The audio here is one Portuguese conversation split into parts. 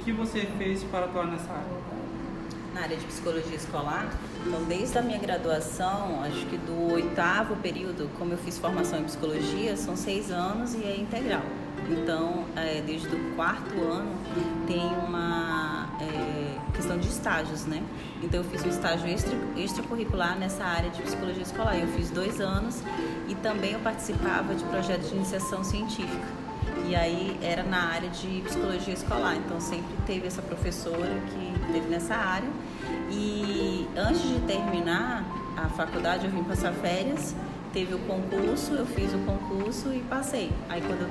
que você fez para atuar nessa área? Na área de psicologia escolar, então desde a minha graduação, acho que do 8º período, como eu fiz formação em psicologia, são 6 anos e é integral. Então, desde o 4º ano tem uma questão de estágios, né? Então eu fiz um estágio extracurricular nessa área de psicologia escolar. Eu fiz 2 anos e também eu participava de projetos de iniciação científica. E aí era na área de psicologia escolar, então sempre teve essa professora que esteve nessa área. E antes de terminar a faculdade, eu vim passar férias, teve o concurso, eu fiz o concurso e passei. Aí quando eu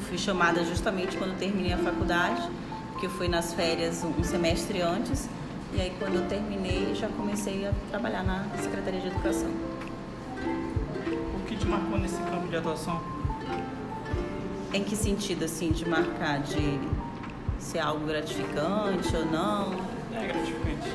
fui chamada justamente quando eu terminei a faculdade, porque eu fui nas férias um semestre antes, e aí quando eu terminei já comecei a trabalhar na Secretaria de Educação. O que te marcou nesse campo de atuação? Em que sentido, assim, de marcar, de ser algo gratificante ou não? É gratificante.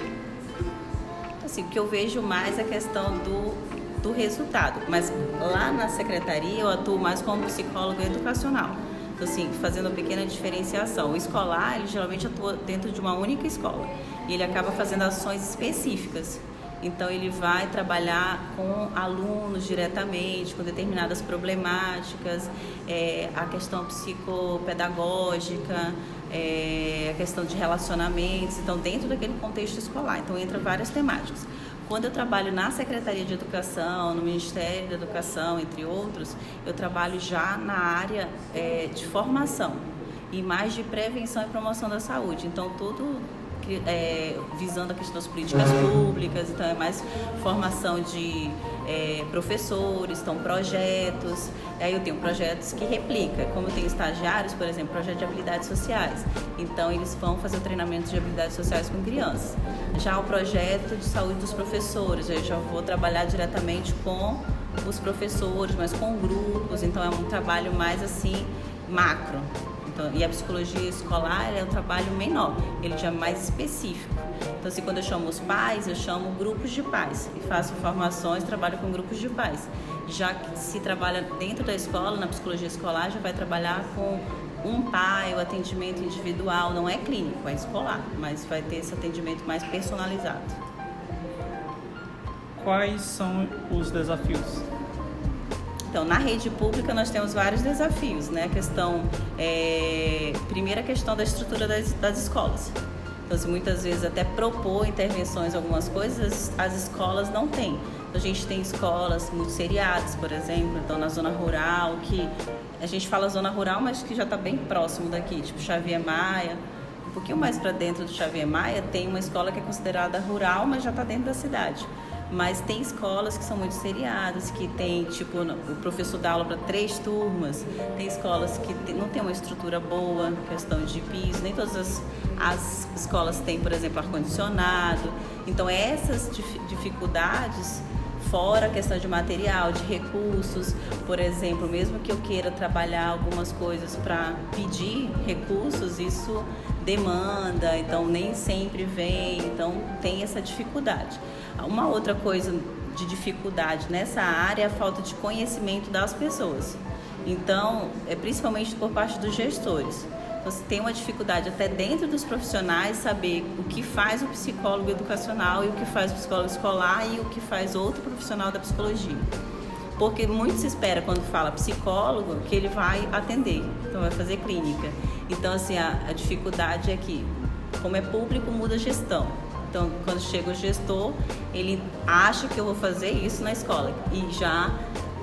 Assim, o que eu vejo mais é a questão do resultado, mas lá na secretaria eu atuo mais como psicóloga educacional. Então, assim, fazendo uma pequena diferenciação. O escolar, ele geralmente atua dentro de uma única escola e ele acaba fazendo ações específicas. Então, ele vai trabalhar com alunos diretamente, com determinadas problemáticas, a questão psicopedagógica, a questão de relacionamentos, então, dentro daquele contexto escolar. Então, entra várias temáticas. Quando eu trabalho na Secretaria de Educação, no Ministério da Educação, entre outros, eu trabalho já na área de formação e mais de prevenção e promoção da saúde. Então, tudo visando a questão das políticas públicas, então é mais formação de professores, então projetos. Aí eu tenho projetos que replica, como eu tenho estagiários, por exemplo, projeto de habilidades sociais. Então eles vão fazer o treinamento de habilidades sociais com crianças. Já o projeto de saúde dos professores, eu já vou trabalhar diretamente com os professores, mas com grupos, então é um trabalho mais assim macro. Então, e a psicologia escolar é um trabalho menor, ele já é mais específico. Então, assim, quando eu chamo os pais, eu chamo grupos de pais e faço formações, trabalho com grupos de pais. Já que se trabalha dentro da escola, na psicologia escolar, já vai trabalhar com um pai, o atendimento individual, não é clínico, é escolar, mas vai ter esse atendimento mais personalizado. Quais são os desafios? Então, na rede pública nós temos vários desafios, né? Primeiro a questão da estrutura das escolas. Então, assim, muitas vezes até propor intervenções, algumas coisas, as escolas não têm. Então, a gente tem escolas muito seriadas, por exemplo, então na zona rural, que a gente fala zona rural, mas que já está bem próximo daqui, tipo Xavier Maia. Um pouquinho mais para dentro do Xavier Maia tem uma escola que é considerada rural, mas já está dentro da cidade. Mas tem escolas que são muito seriadas, que tem, tipo, o professor dá aula para 3 turmas, tem escolas que não tem uma estrutura boa, questão de piso, nem todas as escolas têm, por exemplo, ar-condicionado. Então, essas dificuldades, fora a questão de material, de recursos, por exemplo, mesmo que eu queira trabalhar algumas coisas para pedir recursos, isso demanda, então nem sempre vem, então tem essa dificuldade. Uma outra coisa de dificuldade nessa área é a falta de conhecimento das pessoas. Então, principalmente por parte dos gestores. Então, você tem uma dificuldade até dentro dos profissionais saber o que faz o psicólogo educacional e o que faz o psicólogo escolar e o que faz outro profissional da psicologia. Porque muito se espera quando fala psicólogo que ele vai atender, então vai fazer clínica. Então, assim, a dificuldade é que, como é público, muda a gestão. Então, quando chega o gestor, ele acha que eu vou fazer isso na escola e já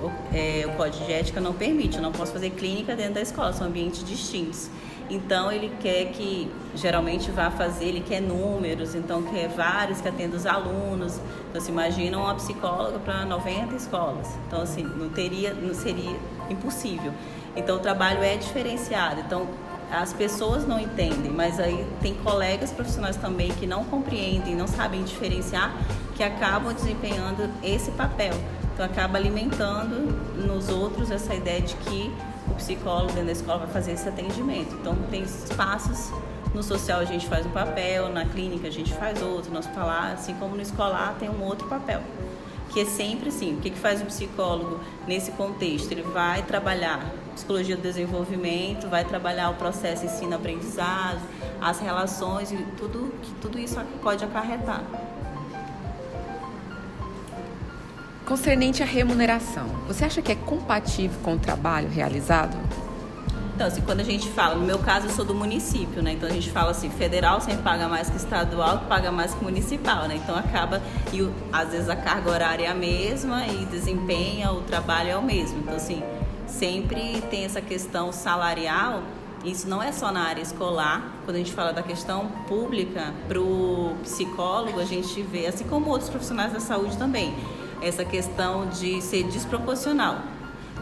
o código de ética não permite, eu não posso fazer clínica dentro da escola, são ambientes distintos. Então, ele quer que, geralmente, vá fazer, ele quer números, então quer vários que atendam os alunos. Então, se imagina uma psicóloga para 90 escolas. Então, assim, não seria impossível. Então, o trabalho é diferenciado. Então, as pessoas não entendem, mas aí tem colegas profissionais também que não compreendem, não sabem diferenciar, que acabam desempenhando esse papel. Então, acaba alimentando nos outros essa ideia de que o psicólogo dentro da escola vai fazer esse atendimento. Então, tem espaços, no social a gente faz um papel, na clínica a gente faz outro, no hospitalar, assim como no escolar tem um outro papel, que é sempre assim, o que faz o psicólogo nesse contexto? Ele vai trabalhar psicologia do desenvolvimento, vai trabalhar o processo ensino-aprendizagem, as relações e tudo isso pode acarretar. Concernente à remuneração, você acha que é compatível com o trabalho realizado? Então, assim, quando a gente fala, no meu caso eu sou do município, né? Então a gente fala assim, federal sempre paga mais que estadual, que paga mais que municipal, né? Então acaba, e às vezes a carga horária é a mesma e desempenha, o trabalho é o mesmo. Então, assim, sempre tem essa questão salarial. Isso não é só na área escolar. Quando a gente fala da questão pública, para o psicólogo, a gente vê, assim como outros profissionais da saúde também, essa questão de ser desproporcional.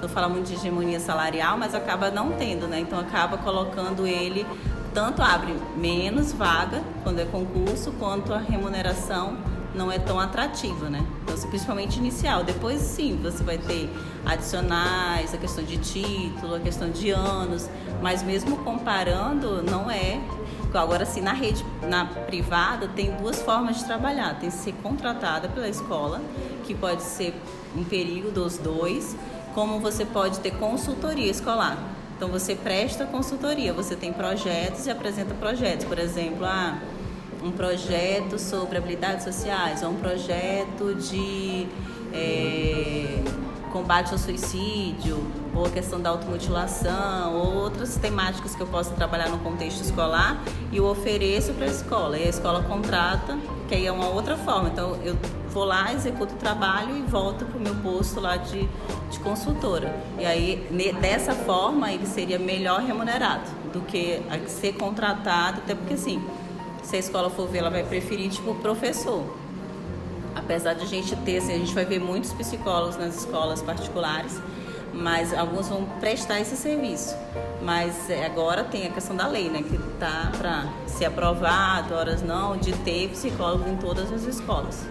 Não fala muito de hegemonia salarial, mas acaba não tendo, né? Então acaba colocando ele, tanto abre menos vaga quando é concurso, quanto a remuneração não é tão atrativa, né? Então, principalmente inicial. Depois, sim, você vai ter adicionais, a questão de título, a questão de anos, mas mesmo comparando, não é. Agora, sim, na privada, tem duas formas de trabalhar. Tem que ser contratada pela escola, que pode ser um período, os dois, como você pode ter consultoria escolar. Então, você presta consultoria, você tem projetos e apresenta projetos. Por exemplo, um projeto sobre habilidades sociais, ou um projeto de combate ao suicídio, ou a questão da automutilação, ou outras temáticas que eu posso trabalhar no contexto escolar e eu ofereço para a escola. E a escola contrata, que aí é uma outra forma. Então, eu vou lá, executo o trabalho e volto para o meu posto lá de consultora. E aí, dessa forma, ele seria melhor remunerado do que ser contratado, até porque, assim, se a escola for ver, ela vai preferir, tipo, professor. Apesar de a gente ter, assim, a gente vai ver muitos psicólogos nas escolas particulares, mas alguns vão prestar esse serviço. Mas agora tem a questão da lei, né, que está para ser aprovado, horas não, de ter psicólogo em todas as escolas,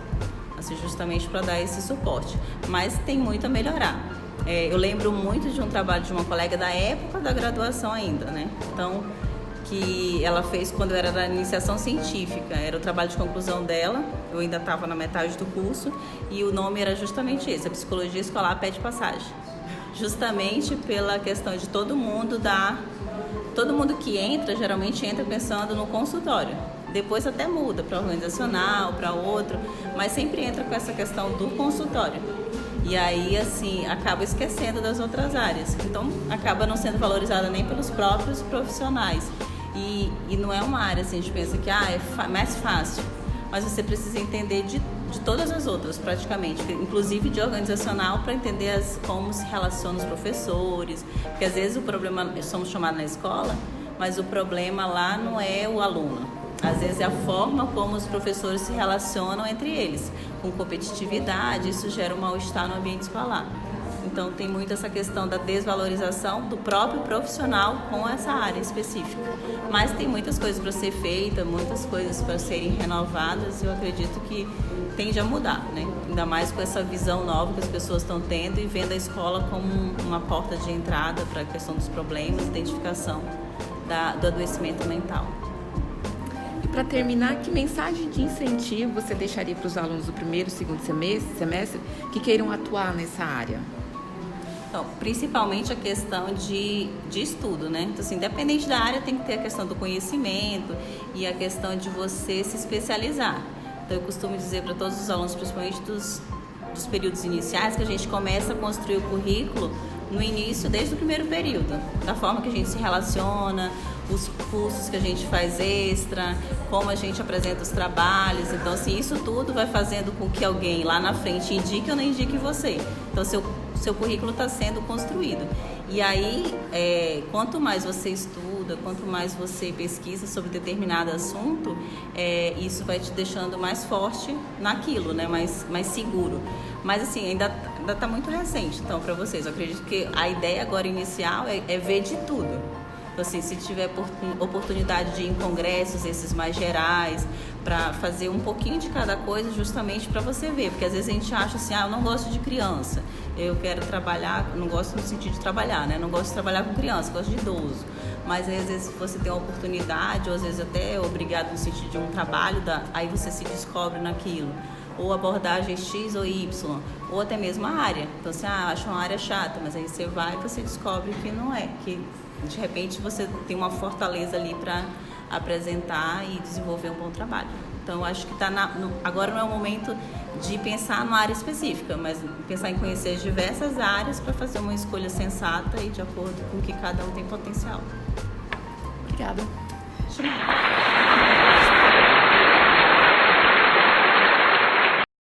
assim, justamente para dar esse suporte. Mas tem muito a melhorar. Eu lembro muito de um trabalho de uma colega da época da graduação ainda, né? Então, que ela fez quando eu era da iniciação científica, era o trabalho de conclusão dela, eu ainda estava na metade do curso, e o nome era justamente esse, a Psicologia Escolar Pede Passagem. Justamente pela questão de todo mundo que entra, geralmente entra pensando no consultório. Depois até muda para organizacional, para outro, mas sempre entra com essa questão do consultório. E aí, assim, acaba esquecendo das outras áreas. Então, acaba não sendo valorizada nem pelos próprios profissionais. E não é uma área, assim, a gente pensa que é mais fácil, mas você precisa entender de todas as outras, praticamente, inclusive de organizacional, para entender como se relacionam os professores, porque às vezes o problema, somos chamados na escola, mas o problema lá não é o aluno, às vezes é a forma como os professores se relacionam entre eles, com competitividade, isso gera um mal-estar no ambiente escolar. Então tem muito essa questão da desvalorização do próprio profissional com essa área específica. Mas tem muitas coisas para ser feitas, muitas coisas para serem renovadas e eu acredito que tende a mudar, né? Ainda mais com essa visão nova que as pessoas estão tendo e vendo a escola como uma porta de entrada para a questão dos problemas, identificação do adoecimento mental. E para terminar, que mensagem de incentivo você deixaria para os alunos do primeiro e segundo semestre que queiram atuar nessa área? Então, principalmente a questão de estudo, né? Então, assim, independente da área, tem que ter a questão do conhecimento e a questão de você se especializar. Então, eu costumo dizer para todos os alunos, principalmente dos períodos iniciais, que a gente começa a construir o currículo no início, desde o primeiro período, da forma que a gente se relaciona, os cursos que a gente faz extra, como a gente apresenta os trabalhos. Então, assim, isso tudo vai fazendo com que alguém lá na frente indique ou não indique você. Então, seu currículo está sendo construído. E aí, quanto mais você estuda, quanto mais você pesquisa sobre determinado assunto, isso vai te deixando mais forte naquilo, né? Mais seguro. Mas, assim, ainda está muito recente, então, para vocês. Eu acredito que a ideia agora inicial é ver de tudo. Então, assim, se tiver oportunidade de ir em congressos, esses mais gerais, para fazer um pouquinho de cada coisa, justamente para você ver. Porque às vezes a gente acha assim, eu não gosto de criança, eu quero trabalhar, não gosto no sentido de trabalhar, né? Não gosto de trabalhar com criança, gosto de idoso. Mas aí, às vezes você tem uma oportunidade, ou às vezes até é obrigado no sentido de um trabalho, aí você se descobre naquilo. ou abordagem X ou Y, ou até mesmo a área. Então, você acha uma área chata, mas aí você vai e você descobre que não é, que de repente você tem uma fortaleza ali para apresentar e desenvolver um bom trabalho. Então, eu acho que agora não é o momento de pensar numa área específica, mas pensar em conhecer as diversas áreas para fazer uma escolha sensata e de acordo com que cada um tem potencial. Obrigada. De nada.